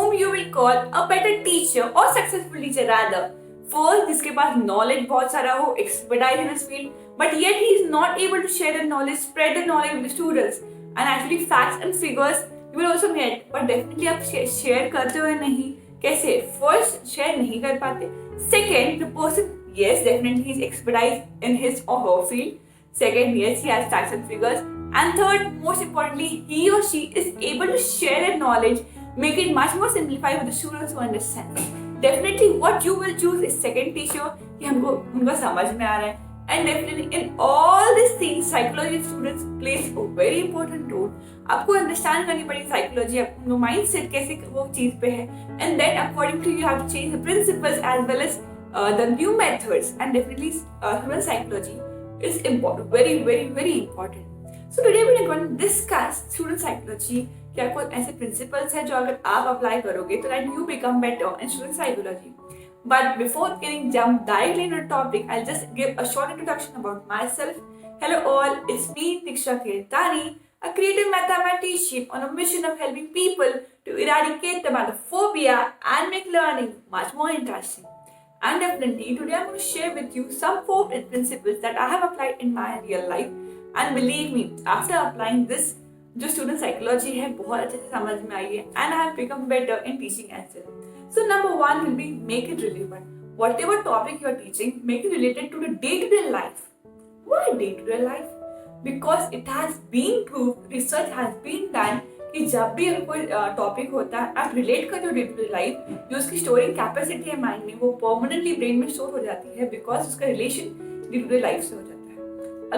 whom you will call a better teacher or successful teacher rather. First, जिसके पास knowledge बहुत सारा हो, expertise in his field, but yet he is not able to share the knowledge, spread the knowledge with the students. And actually facts and figures you will also get, but definitely आप share करते हो या नहीं, कैसे? First, share नहीं कर पाते. Second, the person, yes, definitely he is expertise in his or her field. Second, yes, he has facts and figures. And third, most importantly, he or she is able to share that knowledge, make it much more simplified for the students to understand. Definitely, what you will choose is second teacher कि हमको उनका समझ में आ रहा है. And definitely, in all these things, psychology students plays a very important role. आपको understand करनी पड़ेगी psychology, आपको mindset कैसे वो चीज पे है. And then according to you have to change the principles as well as the new methods. And definitely, human psychology is important, very, very, very important. So today we are going to discuss student psychology. क्या कुछ ऐसे principles हैं जो अगर आप apply करोगे तो that you become better in student psychology. But before getting jump directly into the topic, I'll just give a short introduction about myself. Hello all, it's me Diksha Kirtani, a creative mathematician on a mission of helping people to eradicate the mathephobia and make learning much more interesting. And definitely today I'm going to share with you some 4 principles that I have applied in my real life. And believe me, after applying this, जो student psychology है बहुत अच्छे से समझ में आई है, and I have become better in teaching as well. So number 1 will be make it relevant. Whatever topic you are teaching, make it related to the day-to-day life. Why day-to-day life? Because it has been proved, research has been done कि जब भी कोई topic होता है आप relate करते हो day to day life, जो उसकी स्टोरिंग कैपेसिटी है माइंड में वो परमानेंटली ब्रेन में स्टोर हो जाती है बिकॉज उसका relation day to day life से हो जाता है.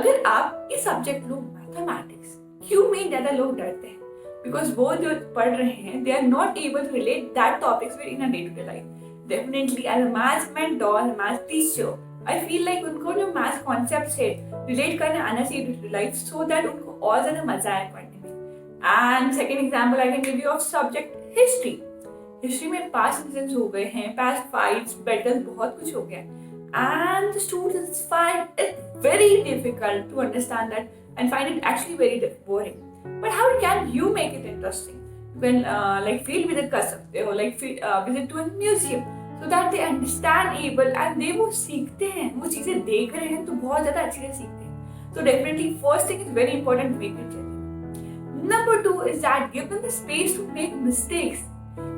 अगर आप ये सब्जेक्ट लो मैथमेटिक्स, क्यों में ज्यादा लोग डरते हैं? बिकॉज वो जो पढ़ रहे हैं they are not able to relate that topics with in a day to day life. Definitely as a maths mentor, maths teacher, I feel like उनको जो मैथ्स कॉन्सेप्ट है रिलेट करने आना चाहिए day to day life so that उनको और ज्यादा मजा आए पढ़ने में. And second example I can give you of subject history. History में पास्ट इंसिडेंट्स हो गए हैं, पास्ट फाइट्स, बैटल्स, बहुत कुछ हो गया. And the students find it very difficult to understand that and find it actually very boring. But how can you make it interesting? When like field visit कर सकते हो, like visit to a museum so that they understand able and they वो सीखते हैं, वो चीजें देख रहे हैं तो बहुत ज़्यादा अच्छी से सीखते हैं. So definitely first thing is very important to make it relevant. Number 2 is that give them the space to make mistakes.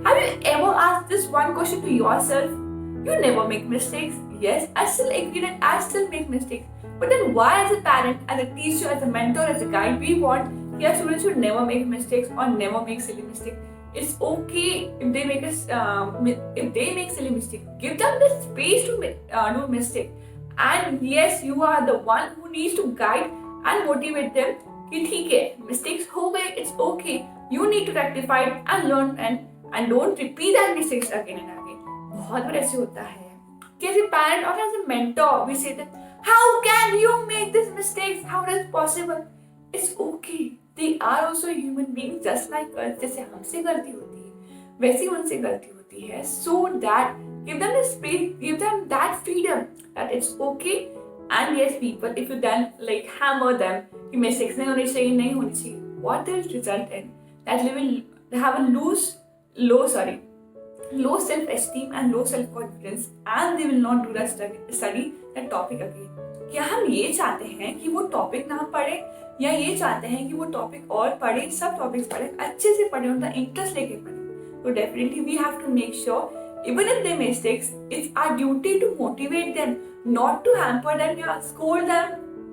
Have you ever asked this one question to yourself? You never make mistakes. Yes, I still agree that I still make mistakes. But then why as a parent, as a teacher, as a mentor, as a guide, we want your students should never make mistakes or never make silly mistakes. It's okay if they make silly mistakes. Give them the space to do mistake. And yes, you are the one who needs to guide and motivate them कि ठीक है, mistakes हो गए, it's okay. You need to rectify it and learn and don't repeat that mistakes again and again. बहुत बार ऐसे होता है कि as a parent or as a mentor we say that how can you make these mistakes, how is it possible? It's okay, they are also human beings just like us. जैसे हमसे गलती होती है वैसे उनसे गलती होती है. So that give them the space, give them that freedom that it's okay. And yes people, if you then like hammer them कि mistakes नहीं होनी चाहिए, नहीं होनी चाहिए, what will result in that they will have a low self-esteem and low self-confidence and they will not do the study that topic again. क्या हम ये चाहते हैं कि वो टॉपिक ना पढ़े या ये चाहते हैं कि वो टॉपिक और पढ़े, सब टॉपिक्स पढ़े, अच्छे से पढ़े, उनका इंटरेस्ट लेके पढ़े? तो definitely we have to make sure even if they mistakes, it's our duty to motivate them, not to hamper them or scold them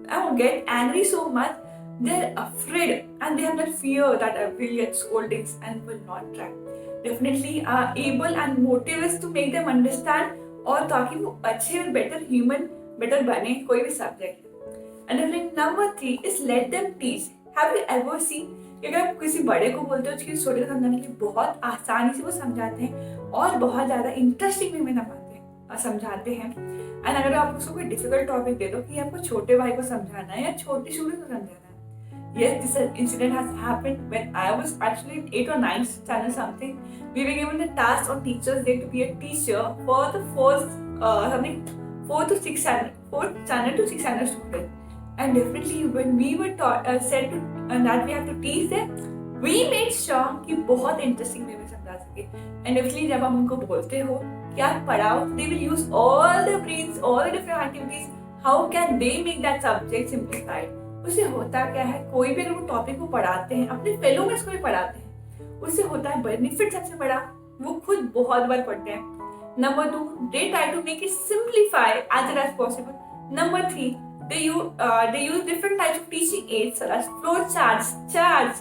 and get angry so much. They're afraid and they have that fear that I will get scoldings and will not try. Definitely are able and motivates to make them understand और ताकि वो अच्छे और better human better बने कोई भी subject. And then number 3 is let them teach. Have you ever seen कि अगर आप किसी बड़े को बोलते हो उसकी स्टोरी को समझाने के लिए बहुत आसानी से वो समझाते हैं और बहुत ज़्यादा इंटरेस्टिंग वे में समझाते हैं. एंड अगर आप उसको कोई डिफिकल्ट टॉपिक दे दो कि आपको छोटे भाई को समझाना है या छोटे स्टूडेंट को समझाना है. Yes, this incident has happened when I was actually in 8th or 9th standard something. We were given the task on Teachers' Day to be a teacher for the fourth to 6th standard student. And definitely when we were said to that we have to teach them, we made sure कि बहुत interesting way में समझा सके. करके। And definitely जब आप उनको बोलते हो कि आप पढ़ाओ, they will use all the brains, all the different activities, how can they make that subject simplified. उससे होता क्या है, कोई भी अगर वो टॉपिक को पढ़ाते हैं, अपने फेलो मेट्स को भी पढ़ाते हैं, उससे होता है बेनिफिट सबसे बड़ा, वो खुद बहुत बार पढ़ते हैं। Number 2, they try to make it simplify as much as possible. Number 3, they use different types of teaching aids such as flow charts,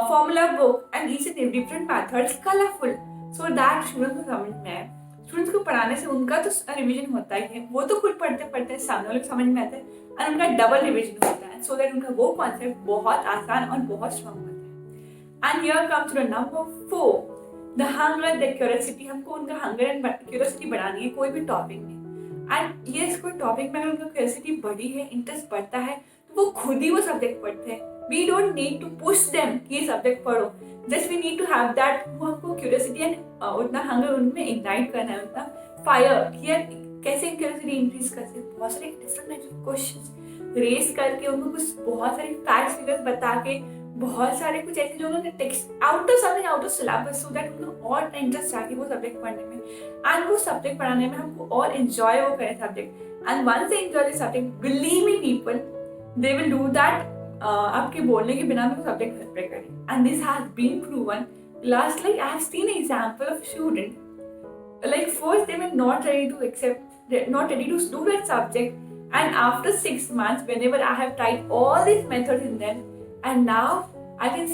formula book, and each and every different methods colorful so that students को समझ में आए। Students को पढ़ाने से उनका तो revision होता ही है, वो तो खुद पढ़ते पढ़ते सामने वाले को समझ में आता है, और उनका डबल रिवीजन होता है, सो दैट उनका वो कॉन्सेप्ट बहुत आसान और बहुत स्ट्रॉन्ग होता है। And here comes to the number 4, the hunger the curiosity. हमको उनका हंगर एंड क्यूरियोसिटी बढ़ानी है कोई भी टॉपिक में। एंड ये कोई टॉपिक में अगर उनका क्यूरियोसिटी बढ़ी है, इंटरेस्ट बढ़ता है, तो वो खुद ही वो सब्जेक्ट पढ़ते हैं। We don't need to push them कि ये सब्जेक्ट पढ़ो, just we need to have that, वो हमको क्यूरियोसिटी एंड उतना हंगर उनमें इग्नाइट करना है, उतना फायर कि यार कैसे क्यूरियोसिटी इंक्रीज कर सकते। बहुत सारे different types of questions raise करके, उनको कुछ बहुत सारे फैक्ट्स फिगर्स बता के, बहुत सारे कुछ ऐसे जो उन्होंने text out of syllabus, so that उनको और इंटरेस्ट जाके वो सब्जेक्ट पढ़ने में, एंड वो सब्जेक्ट पढ़ाने में हमको और एंजॉय वो करें subject. And once they enjoy the subject, believe me people, they will do that आपके बोलने के बिना भी वो सब्जेक्ट घर पे करें। And this has been proven. Last, like I have seen an example of student, like first they were not ready to accept, not ready to do that subject, and after 6 months, whenever I have tried all these methods in them, and now I can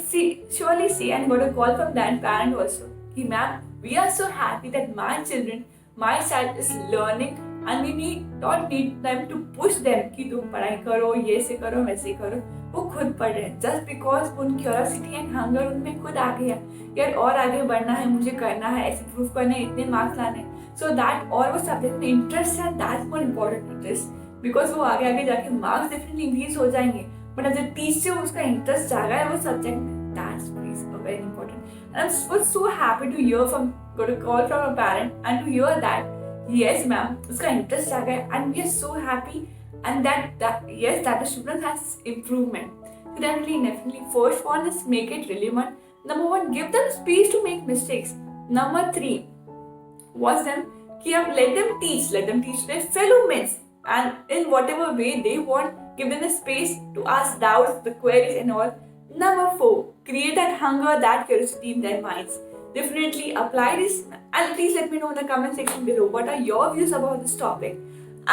surely see and got a call from that parent also, कि ma'am, we are so happy that my child is learning, and we don't need them to push them कि तुम पढ़ाई करो, ये से करो, वैसे करो। वो खुद पढ़ रहे हैं जस्ट बिकॉज उन क्यूरियोसिटी एंड हंगर उनमें खुद आ गया, यार और आगे बढ़ना है, मुझे करना है, ऐसे प्रूव करने, इतने मार्क्स लाने, सो दैट, और वो सब्जेक्ट में इंटरेस्ट है, that's more important interest, because वो आगे जाके मार्क्स डेफिनेटली इंक्रीज हो जाएंगे, बट एज अ टीचर उसका इंटरेस्ट जागा है वो सब्जेक्ट में, that's very important. And I was so happy to hear from, got a call from a parent and to hear that yes ma'am, उसका interest जागा है, and we are so happy, and that yes, that the student has improvement. So definitely first one is make it relevant. Number 1, give them space to make mistakes. Number 3, watch them, let them teach their fellow mates, and in whatever way they want, give them the space to ask doubts, the queries and all. Number 4, create that hunger, that curiosity in their minds. Definitely apply this, and please let me know in the comment section below what are your views about this topic,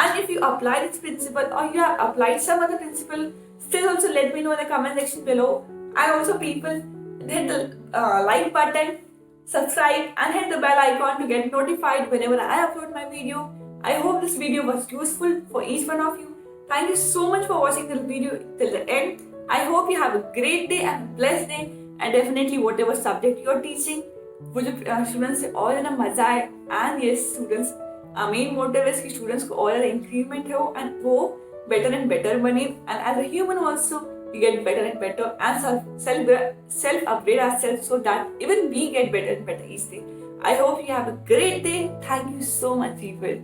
and if you apply this principle or you have applied some other principle, still also let me know in the comment section below. And also people, hit the like button, subscribe and hit the bell icon to get notified whenever I upload my video. I hope this video was useful for each one of you. Thank you so much for watching the video till the end. I hope you have a great day and a blessed day, and definitely whatever subject you're teaching, वो जो students से और ज़्यादा मजा आए, and ये students main motive है कि स्टूडेंट्स को और ज़्यादा इंक्रीमेंट हो, एंड वो बेटर एंड बेटर बने, and as a human also we get better and better, and self upgrade ourselves so that even we get better and better each day. I hope you have a great day. Thank you so much, people.